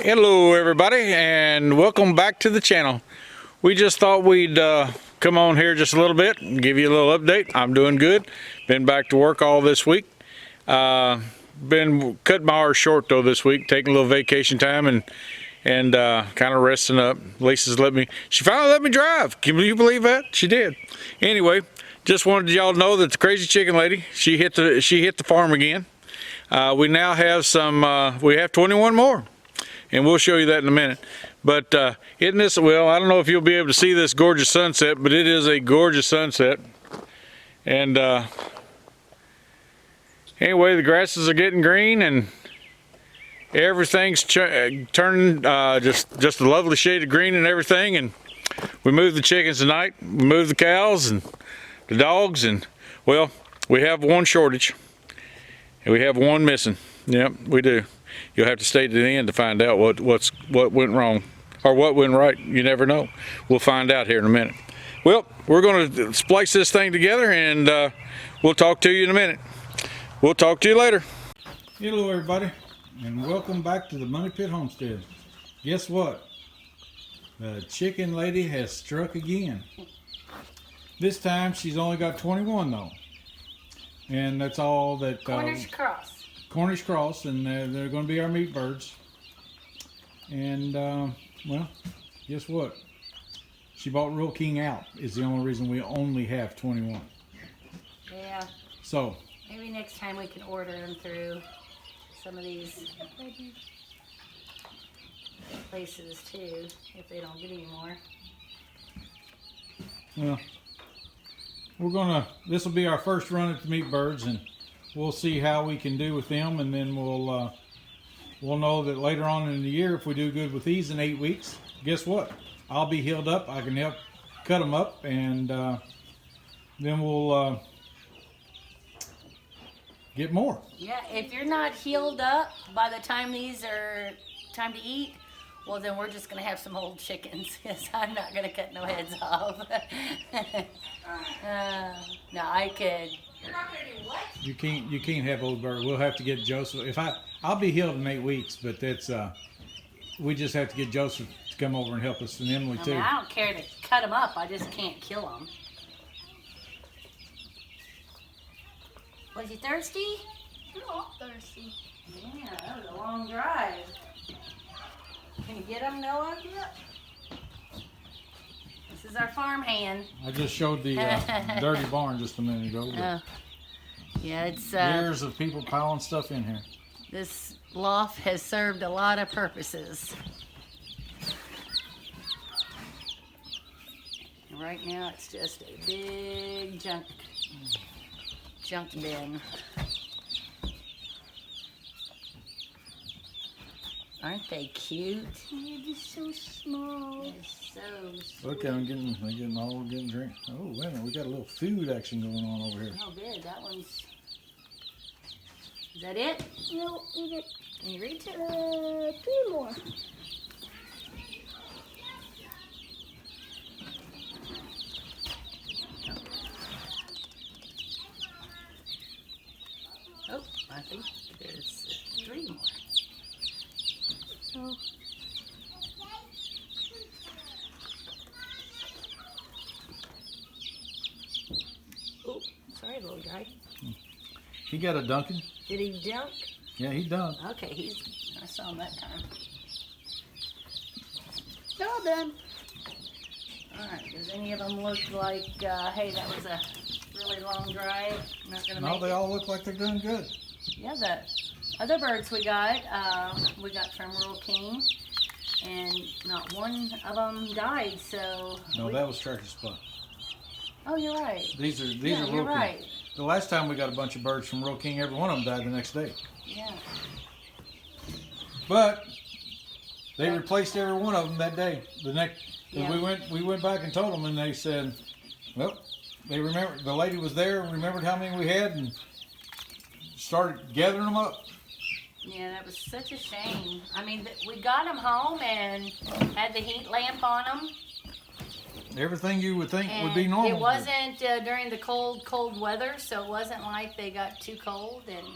Hello everybody, and welcome back to the channel. We just thought we'd come on here just a little bit and give you a little update. I'm doing good. Been back to work all this week. Been cutting my hours short though this week, taking a little vacation time and kind of resting up. Lisa's she finally let me drive. Can you believe that? She did. Anyway, just wanted y'all to know that the crazy chicken lady, she hit the farm again. We now have we have 21 more. And we'll show you that in a minute. But isn't this, well, I don't know if you'll be able to see this gorgeous sunset, but it is a gorgeous sunset. And anyway, the grasses are getting green and everything's turning just a lovely shade of green and everything. And we moved the chickens tonight, we moved the cows and the dogs, and well, we have one shortage and we have one missing. Yep, we do. You'll have to stay to the end to find out what went wrong or what went right. You never know. We'll find out here in a minute. Well, we're going to splice this thing together and we'll talk to you in a minute. We'll talk to you later. Hello everybody, and welcome back to the Moneypit Homestead. Guess what? The chicken lady has struck again. This time she's only got 21 though. And that's all that... Cornish cross, and they're going to be our meat birds. And well, guess what? She bought Real King out. Is the only reason we only have 21. Yeah. So maybe next time we can order them through some of these places too, if they don't get any more. Well, this will be our first run at the meat birds, and we'll see how we can do with them, and then we'll know that later on in the year if we do good with these in 8 weeks. Guess what? I'll be healed up. I can help cut them up, and then we'll get more. Yeah, if you're not healed up by the time these are time to eat, well then we're just gonna have some old chickens, because I'm not gonna cut no heads off. No, I could. You're not gonna do what? You can't have old bird. We'll have to get Joseph. I'll be healed in 8 weeks, but that's we just have to get Joseph to come over and help us, and Emily too. I don't care to cut them up. I just can't kill them. Was you thirsty? I'm not thirsty. Yeah, that was a long drive. Can you get them, Noah? Yep. This is our farm hand. I just showed the dirty barn just a minute ago. Yeah, it's years of people piling stuff in here. This loft has served a lot of purposes. And right now it's just a big junk bin. Aren't they cute? They're just so small. They're so sweet. Look at them getting drink. Oh, wait a minute, we got a little food action going on over here. Oh, good. That one's... Is that it? No, eat it. Can you reach it? 3 more. Oh, I think there's 3 more. So... Oh, sorry, little guy. He got a dunking. Did he dunk? Yeah, he dunked. Okay, I saw him that time. They're all done. Alright, does any of them look like, hey, that was a really long drive? Not gonna No, make they it? all look like they're doing good. Yeah, the other birds we got from Rural King, and not one of them died, so... No, that was Turkey Spot. Oh, you're right. These are Yeah, Rural you're King. right. The last time we got a bunch of birds from Rural King, every one of them died the next day. Yeah. But they replaced every one of them that day. Yeah. We went back and told them, and they said, well, they remember the lady was there, remembered how many we had, and started gathering them up. Yeah, that was such a shame. I mean, we got them home and had the heat lamp on them. Everything you would think and would be normal. It wasn't during the cold weather, so it wasn't like they got too cold and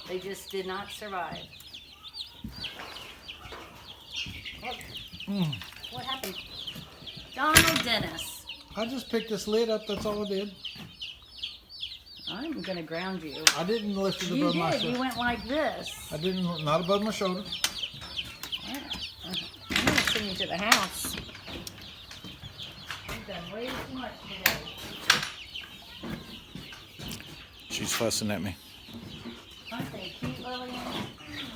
they just did not survive. What happened? Donald Dennis. I just picked this lid up, that's all I did. I'm gonna ground you. I didn't lift it You above my did. You shoulder. went like this. I didn't, not above my shoulder. Yeah. I'm gonna send you to the house. You've done way too much today. She's fussing at me. Aren't they cute, Lillian?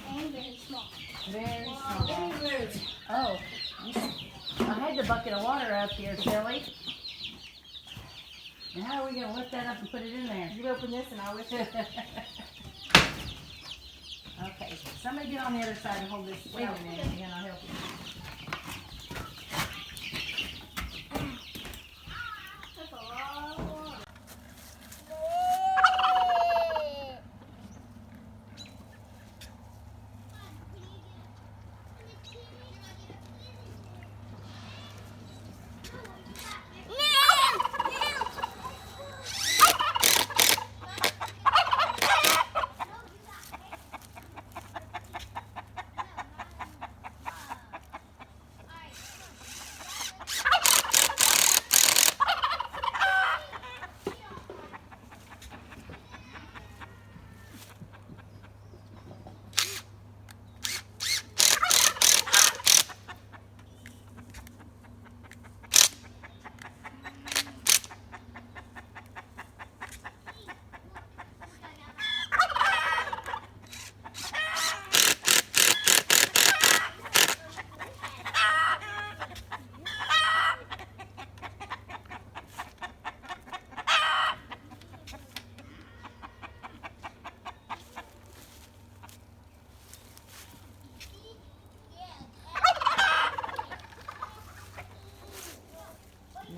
And very small. Very small. Oh, I had the bucket of water up here, silly. And how are we going to lift that up and put it in there? You open this and I'll lift it. Okay, somebody get on the other side and hold this. Wait a minute, and I'll help you. That's a lot of water.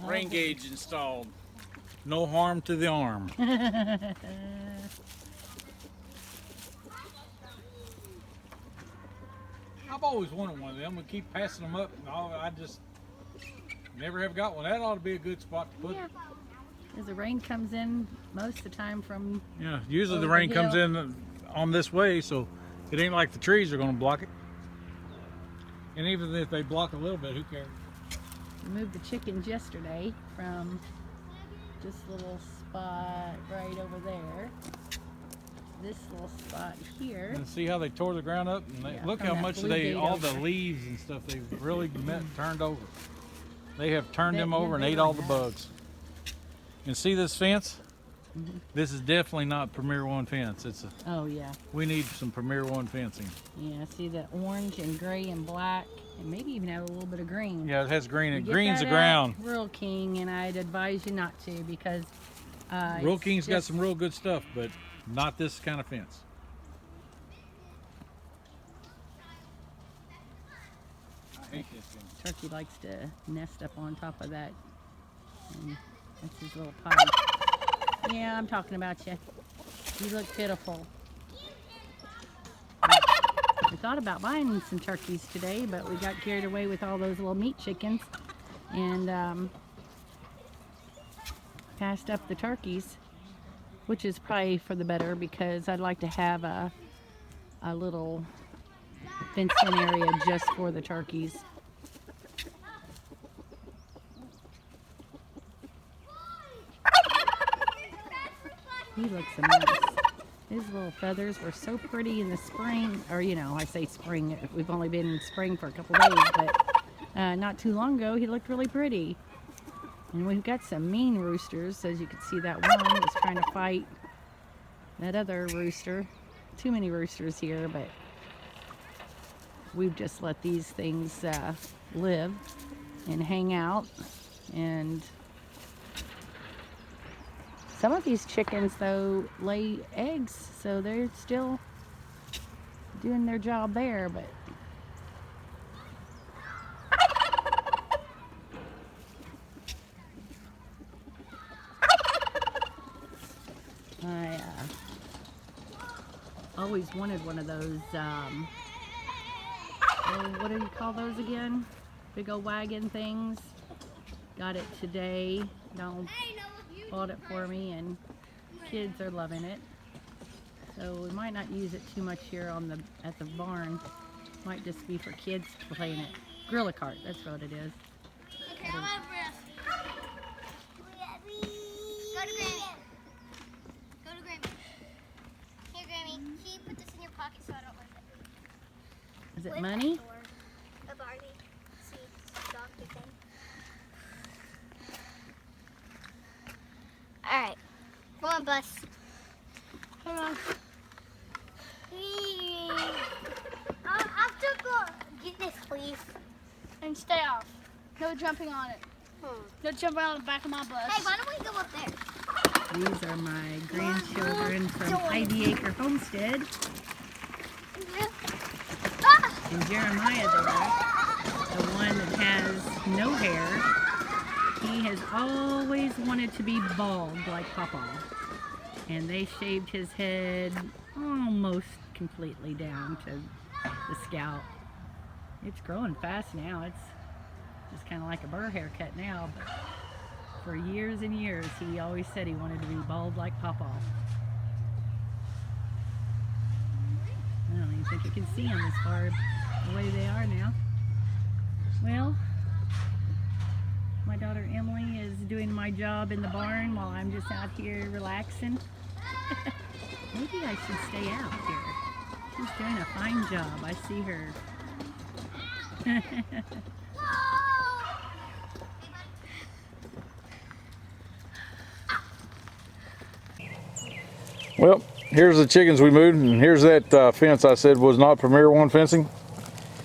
Rain gauge installed. No harm to the arm. I've always wanted one of them. We keep passing them up, and I just never have got one. That ought to be a good spot to put it. As the rain comes in most of the time from... Yeah, usually Over the the rain comes hill. in on this way, so it ain't like the trees are going to block it. And even if they block a little bit, who cares? We moved the chickens yesterday from this little spot right over there. This little spot here. And see how they tore the ground up? And they, Yeah, look from how that much blue they, gate all the over. leaves and stuff, they've really turned over. They have turned Bet them you over and they ate were all the nuts. bugs. And see this fence? Mm-hmm. This is definitely not Premier One fence. It's a, Oh yeah. we need some Premier One fencing. Yeah, see the orange and gray and black and maybe even have a little bit of green. Yeah, it has green. You It get green's that the at ground. Rural King, and I'd advise you not to because Rural it's King's got just- some real good stuff, but not this kind of fence. I hate this fence. Turkey likes to nest up on top of that. And that's his little potty. Yeah, I'm talking about you. You look pitiful. We thought about buying some turkeys today, but we got carried away with all those little meat chickens and passed up the turkeys, which is probably for the better because I'd like to have a little fenced-in area just for the turkeys. He looks a mess. His little feathers were so pretty in the spring, or you know, I say spring, we've only been in spring for a couple days, but not too long ago he looked really pretty. And we've got some mean roosters, as you can see that one was trying to fight that other rooster. Too many roosters here, but we've just let these things live and hang out. And some of these chickens, though, lay eggs, so they're still doing their job there, but I always wanted one of those, what do you call those again? Big old wagon things. Got it today. Donald bought it for me, and kids are loving it. So we might not use it too much here on at the barn. Might just be for kids to play in it. Gorilla cart, that's what it is. Okay, I'm out of breath. Go to Grammy. Go to Grammy. Here, Grammy. Can you put this in your pocket so I don't lose it? Is it money? A Barbie. See, donkey thing. Alright. Come on, bus. Come on. I'll have to go get this, please. And stay off. No jumping on it. No jumping on the back of my bus. Hey, why don't we go up there? These are my grandchildren from Ivy Acre Homestead. Ah! And Jeremiah there, the one that has no hair, he has always wanted to be bald like Papa. And they shaved his head almost completely down to the scalp. It's growing fast now. It's just kind of like a burr haircut now, but for years and years he always said he wanted to be bald like Papa. I don't even think you can see them as far the way they are now. Well, my daughter Emily is doing my job in the barn while I'm just out here relaxing. Maybe I should stay out here. She's doing a fine job. I see her. Well, here's the chickens we moved, and here's that fence I said was not Premier One fencing.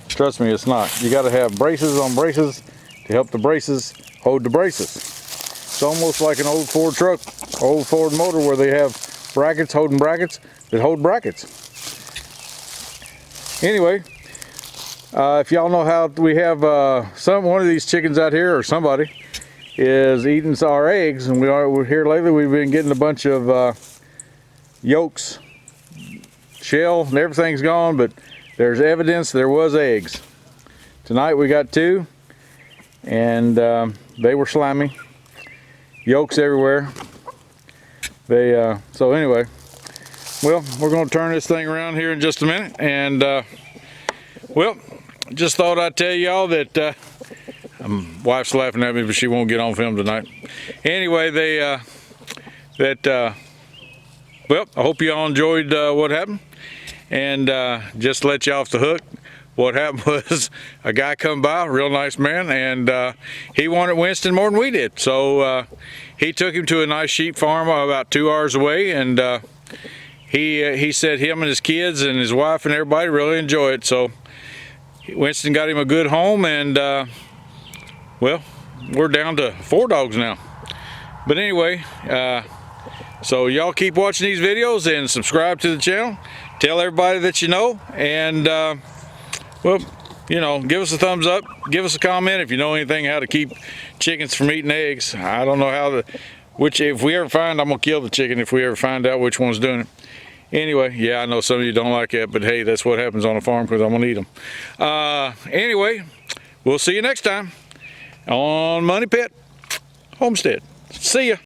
Trust me, it's not. You got to have braces on braces to help the braces hold the braces. It's almost like an old Ford truck, old Ford motor, where they have brackets holding brackets that hold brackets. Anyway, if y'all know how we have one of these chickens out here, or somebody is eating our eggs, and we're here lately. We've been getting a bunch of yolks, shell, and everything's gone, but there's evidence there was eggs. Tonight we got 2, and they were slimy. Yolks everywhere. So anyway, well, we're going to turn this thing around here in just a minute, and well, just thought I'd tell y'all that wife's laughing at me, but she won't get on film tonight. Anyway, well, I hope y'all enjoyed what happened, and just to let you off the hook, what happened was a guy come by, a real nice man, and he wanted Winston more than we did. So he took him to a nice sheep farm about 2 hours away, and he said him and his kids and his wife and everybody really enjoy it. So Winston got him a good home, and well, we're down to 4 dogs now. But anyway, so y'all keep watching these videos and subscribe to the channel. Tell everybody that you know, and well, you know, give us a thumbs up, give us a comment if you know anything how to keep chickens from eating eggs. I don't know how if we ever find, I'm gonna kill the chicken if we ever find out which one's doing it. Anyway, yeah, I know some of you don't like that, but hey, that's what happens on a farm because I'm gonna eat them. Anyway, we'll see you next time on Moneypit Homestead. See ya.